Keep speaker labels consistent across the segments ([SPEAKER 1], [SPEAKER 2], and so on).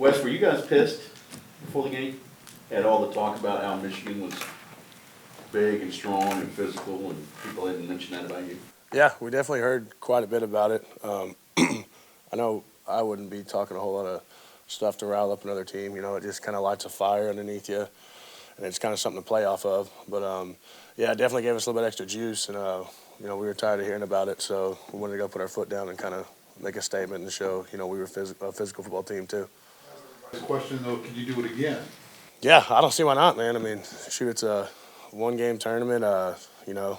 [SPEAKER 1] Wes, were you guys pissed before the game? Had all the talk about how Michigan was big and strong and physical, and people hadn't mentioned that about you?
[SPEAKER 2] Yeah, we definitely heard quite a bit about it. I know I wouldn't be talking a whole lot of stuff to rile up another team. You know, it just kind of lights a fire underneath you, and it's kind of something to play off of. But yeah, it definitely gave us a little bit extra juice, and you know, we were tired of hearing about it, so we wanted to go put our foot down and kind of make a statement and show, you know, we were a physical football team too.
[SPEAKER 3] The question though, can you do it again?
[SPEAKER 2] Yeah, I don't see why not, man. I mean, shoot, it's a one-game tournament. You know,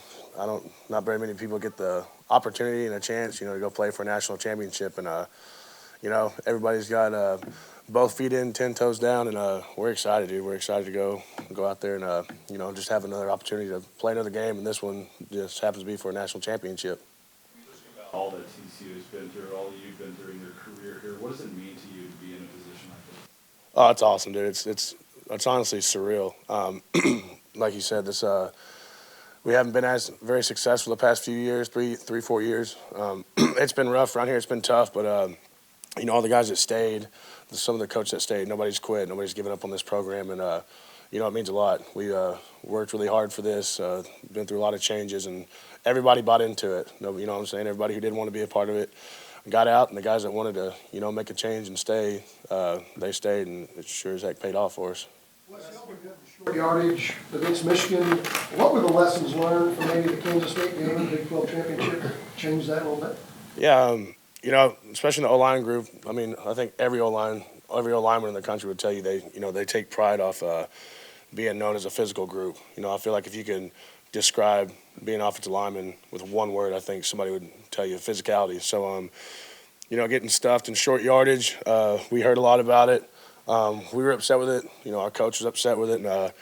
[SPEAKER 2] not very many people get the opportunity and a chance, you know, to go play for a national championship. And, you know, everybody's got both feet in, 10 toes down, and we're excited, dude. We're excited to go out there and, you know, just have another opportunity to play another game. And this one just happens to be for a national championship.
[SPEAKER 4] All that TCU has been through, all that you've been through in your career here, what does it mean to you to be in a position like this?
[SPEAKER 2] Oh, it's awesome, dude. It's honestly surreal. Like you said, we haven't been as very successful the past few years, 4 years. It's been rough around here. It's been tough, but you know, all the guys that stayed, some of the coaches that stayed, nobody's quit, nobody's given up on this program, and you know, it means a lot. We worked really hard for this, been through a lot of changes, and everybody bought into it. You know what I'm saying? Everybody who didn't want to be a part of it got out, and the guys that wanted to, you know, make a change and stay, they stayed, and it sure as heck paid off for us.
[SPEAKER 5] Short yardage against Michigan. What were the lessons learned from maybe the Kansas State game and Big 12 championship? Change that a little bit.
[SPEAKER 2] Yeah, you know, especially in the O-line group. I mean, I think every O-lineman in the country would tell you they take pride off being known as a physical group. You know, I feel like if you can describe being an offensive lineman with one word, I think somebody would tell you physicality. So, you know, getting stuffed in short yardage, we heard a lot about it. We were upset with it. You know, our coach was upset with it, and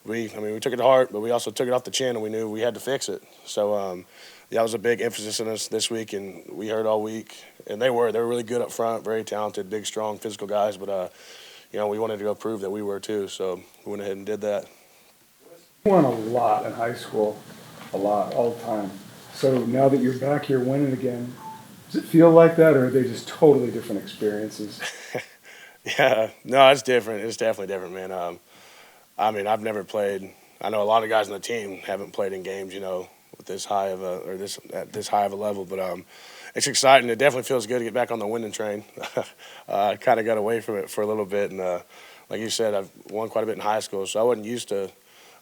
[SPEAKER 2] we took it to heart, but we also took it off the chin, and we knew we had to fix it. So that was a big emphasis on us this week, and we heard all week. And they were really good up front, very talented, big, strong, physical guys. But you know, we wanted to go prove that we were too, so we went ahead and did that.
[SPEAKER 6] You won a lot in high school, a lot, all the time. So now that you're back here winning again, does it feel like that, or are they just totally different experiences?
[SPEAKER 2] Yeah, no, it's different. It's definitely different, man. I mean, I've never played. I know a lot of guys on the team haven't played in games, you know, with this high of at this high of a level. But it's exciting. It definitely feels good to get back on the winning train. I kind of got away from it for a little bit, and like you said, I've won quite a bit in high school, so I wasn't used to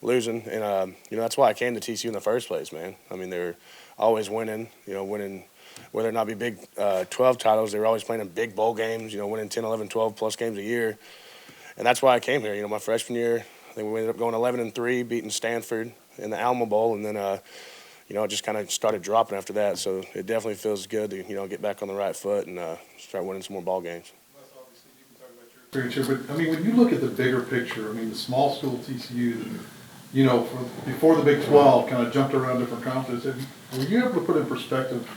[SPEAKER 2] losing. And you know, that's why I came to TCU in the first place, man. I mean, they're always winning. You know, winning. Whether or not be Big 12 titles, they were always playing in big bowl games, you know, winning 10, 11, 12-plus games a year. And that's why I came here. You know, my freshman year, I think we ended up going 11-3, beating Stanford in the Alma Bowl, and then, you know, it just kind of started dropping after that. So it definitely feels good to, you know, get back on the right foot and start winning some more ball games.
[SPEAKER 3] Obviously, you can talk about your experience here, but I mean, when you look at the bigger picture, I mean, the small school TCU, you know, before the Big 12 kind of jumped around different conferences, were you able to put in perspective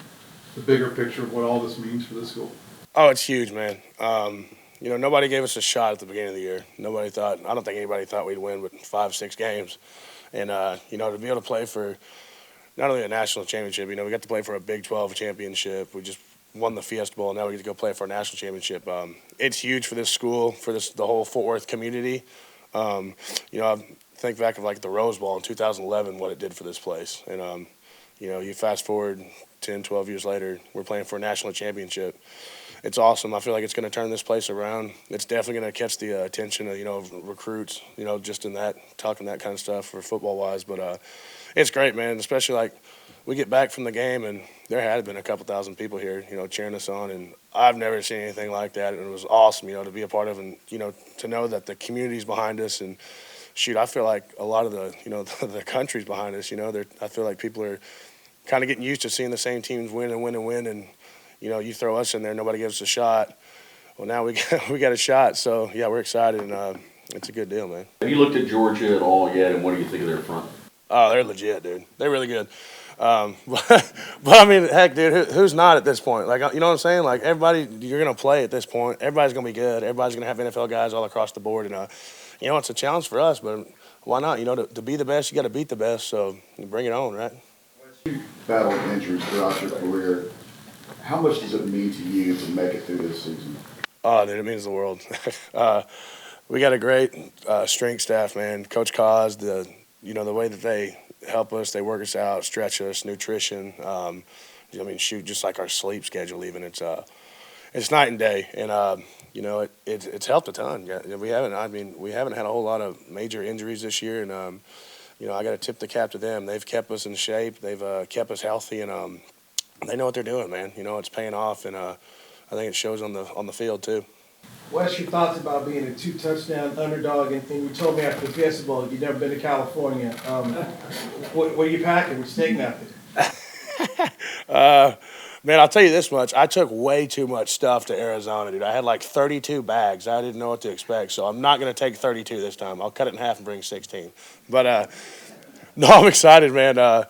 [SPEAKER 3] the bigger picture of what all this means for the school?
[SPEAKER 2] Oh, it's huge, man. You know, nobody gave us a shot at the beginning of the year. I don't think anybody thought we'd win with 5-6 games. And, you know, to be able to play for not only a national championship, you know, we got to play for a Big 12 championship. We just won the Fiesta Bowl, and now we get to go play for a national championship. It's huge for this school, for the whole Fort Worth community. You know, I think back of like the Rose Bowl in 2011, what it did for this place. And, you know, you fast forward 10, 12 years later, we're playing for a national championship. It's awesome. I feel like it's going to turn this place around. It's definitely going to catch the attention of, you know, recruits, you know, just in that, talking that kind of stuff for football-wise. But it's great, man, especially like we get back from the game, and there had been a couple thousand people here, you know, cheering us on. And I've never seen anything like that. And it was awesome, you know, to be a part of and, you know, to know that the community's behind us. And, shoot, I feel like a lot of the, you know, the country's behind us, you know. I feel like people are kind of getting used to seeing the same teams win and win and win, and you know, you throw us in there, nobody gives us a shot. Well, now we got a shot, so yeah, we're excited, and it's a good deal, man.
[SPEAKER 1] Have you looked at Georgia at all yet, and what do you think of their front?
[SPEAKER 2] Oh, they're legit, dude. They're really good. But I mean, heck, dude, who's not at this point? Like, you know what I'm saying? Like, everybody, you're gonna play at this point. Everybody's gonna be good. Everybody's gonna have NFL guys all across the board, and you know, it's a challenge for us, but why not? You know, to be the best, you got to beat the best. So bring it on, right?
[SPEAKER 7] You battled injuries throughout your career. How much does it mean to you to make it through this season?
[SPEAKER 2] Oh, dude, it means the world. We got a great strength staff, man. Coach Cos, the way that they help us, they work us out, stretch us, nutrition. Shoot, just like our sleep schedule, even it's night and day, and it's helped a ton. Yeah, we haven't had a whole lot of major injuries this year, and I got to tip the cap to them. They've kept us in shape. They've kept us healthy, and they know what they're doing, man. It's paying off, and I think it shows on the field too.
[SPEAKER 7] What's your thoughts about being a 2-touchdown underdog? And you told me after the Fiesta Bowl you've never been to California. What are you packing? What's taking after?
[SPEAKER 2] Man, I'll tell you this much. I took way too much stuff to Arizona, dude. I had like 32 bags. I didn't know what to expect, so I'm not going to take 32 this time. I'll cut it in half and bring 16. But, no, I'm excited, man. I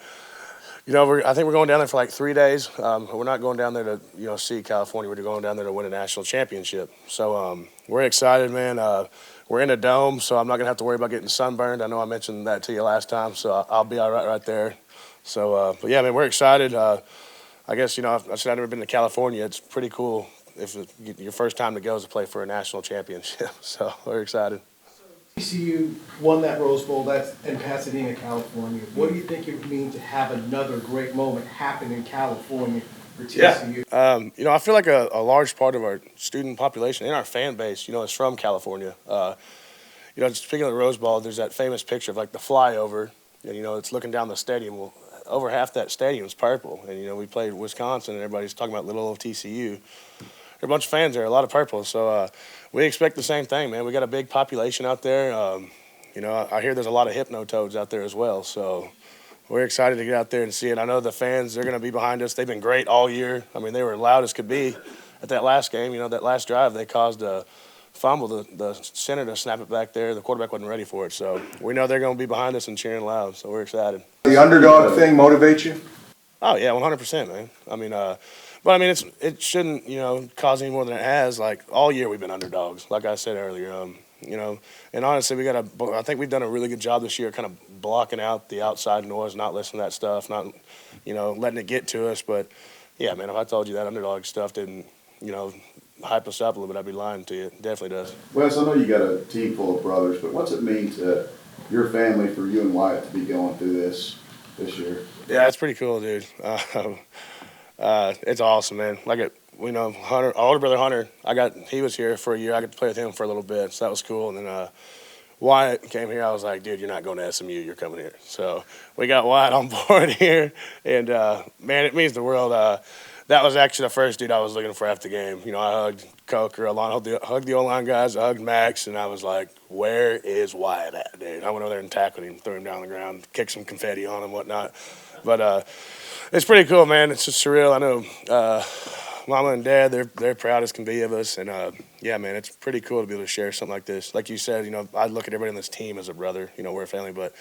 [SPEAKER 2] think we're going down there for like 3 days. We're not going down there to, see California. We're going down there to win a national championship. So we're excited, man. We're in a dome, so I'm not going to have to worry about getting sunburned. I know I mentioned that to you last time, so I'll be all right there. So, but yeah, man, we're excited. I guess, I said I've never been to California. It's pretty cool if your first time to go is to play for a national championship. So we're excited.
[SPEAKER 7] TCU won that Rose Bowl. That's in Pasadena, California. What do you think it would mean to have another great moment happen in California for TCU?
[SPEAKER 2] Yeah. I feel like a large part of our student population and our fan base, is from California. Speaking of the Rose Bowl, there's that famous picture of like the flyover, and, it's looking down the stadium. Well, over half that stadium is purple, and we played Wisconsin, and everybody's talking about little old TCU. There are a bunch of fans there, a lot of purple. So we expect the same thing, man. We got a big population out there. I hear there's a lot of hypno-toads out there as well. So we're excited to get out there and see it. I know the fans, they're going to be behind us. They've been great all year. I mean, they were loud as could be at that last game. That last drive, they caused a fumble. The center to snap it back there. The quarterback wasn't ready for it. So we know they're going to be behind us and cheering loud. So we're excited.
[SPEAKER 8] The underdog thing motivates you?
[SPEAKER 2] Oh yeah, 100%, man. It shouldn't cause any more than it has. Like all year we've been underdogs, like I said earlier. And honestly, I think we've done a really good job this year, kind of blocking out the outside noise, not listening to that stuff, not letting it get to us. But yeah, man, if I told you that underdog stuff didn't hype us up a little bit, I'd be lying to you. It definitely does.
[SPEAKER 1] Wes, I know you got a team full of brothers, but what's it mean to your family, for you and Wyatt to be going through this year?
[SPEAKER 2] Yeah, it's pretty cool, dude. It's awesome, man. Hunter, our older brother Hunter, he was here for a year. I got to play with him for a little bit, so that was cool. And then Wyatt came here. I was like, dude, you're not going to SMU. You're coming here. So we got Wyatt on board here, and man, it means the world. That was actually the first dude I was looking for after the game. I hugged Coker, hugged the O-line guys, I hugged Max, and I was like, where is Wyatt at, dude? I went over there and tackled him, threw him down on the ground, kicked some confetti on him and whatnot. But it's pretty cool, man. It's just surreal. I know Mama and Dad, they're proud as can be of us. And, yeah, man, it's pretty cool to be able to share something like this. Like you said, I look at everybody on this team as a brother. We're a family. But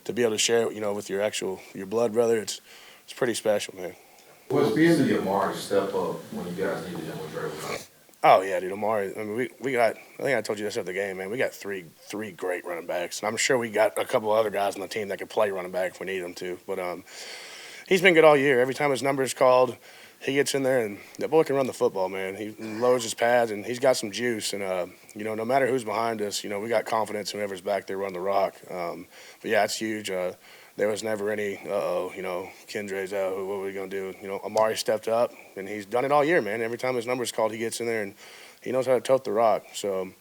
[SPEAKER 2] to be able to share it, with your blood brother, it's pretty special, man.
[SPEAKER 8] What's being the Amari step up when you guys needed him with Tre'Vius?
[SPEAKER 2] Oh yeah, dude, Amari. I mean, we got. I think I told you this after the game, man. We got three great running backs, and I'm sure we got a couple of other guys on the team that could play running back if we need them to. But he's been good all year. Every time his number is called, he gets in there, and that boy can run the football, man. He lowers his pads, and he's got some juice. And no matter who's behind us, we got confidence. Whoever's back there, run the rock. But yeah, it's huge. There was never any, Kendre's out, what are we going to do? Amari stepped up, and he's done it all year, man. Every time his number's called, he gets in there, and he knows how to tote the rock. So,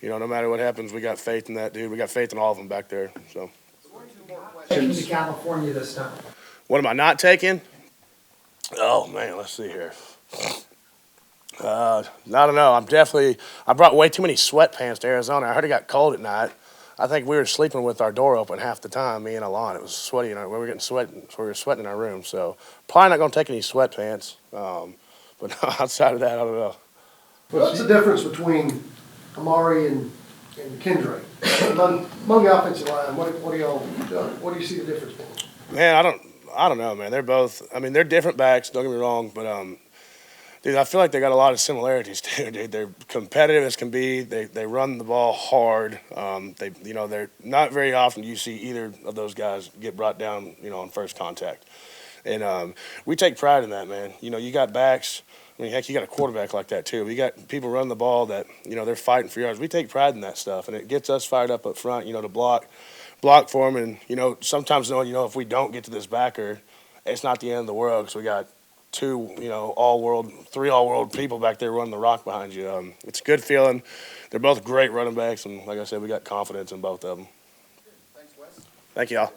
[SPEAKER 2] no matter what happens, we got faith in that dude. We got faith in all of them back there. So.
[SPEAKER 9] Taking to California this time.
[SPEAKER 2] What am I not taking? Oh, man, let's see here. I don't know. I brought way too many sweatpants to Arizona. I heard it got cold at night. I think we were sleeping with our door open half the time, me and Alon. It was sweaty. We were sweating in our room. So probably not going to take any sweatpants. But outside of that, I don't know.
[SPEAKER 5] What's the difference between Amari and Kendre? Among the offensive line, what do you see the difference being?
[SPEAKER 2] Man, I don't know, man. They're both. I mean, they're different backs. Don't get me wrong, but dude, I feel like they got a lot of similarities too, dude. They're competitive as can be. They run the ball hard. They're not very often you see either of those guys get brought down, on first contact. And we take pride in that, man. You got backs I mean, heck, you got a quarterback like that too. We got people running the ball that, you know, they're fighting for yards. We take pride in that stuff, and it gets us fired up front, you know, to block for them. And, you know, sometimes knowing, you know, if we don't get to this backer, it's not the end of the world because we got two, you know, three all-world people back there running the rock behind you. It's a good feeling. They're both great running backs, and like I said, we got confidence in both of them.
[SPEAKER 5] Thanks, Wes.
[SPEAKER 2] Thank you all.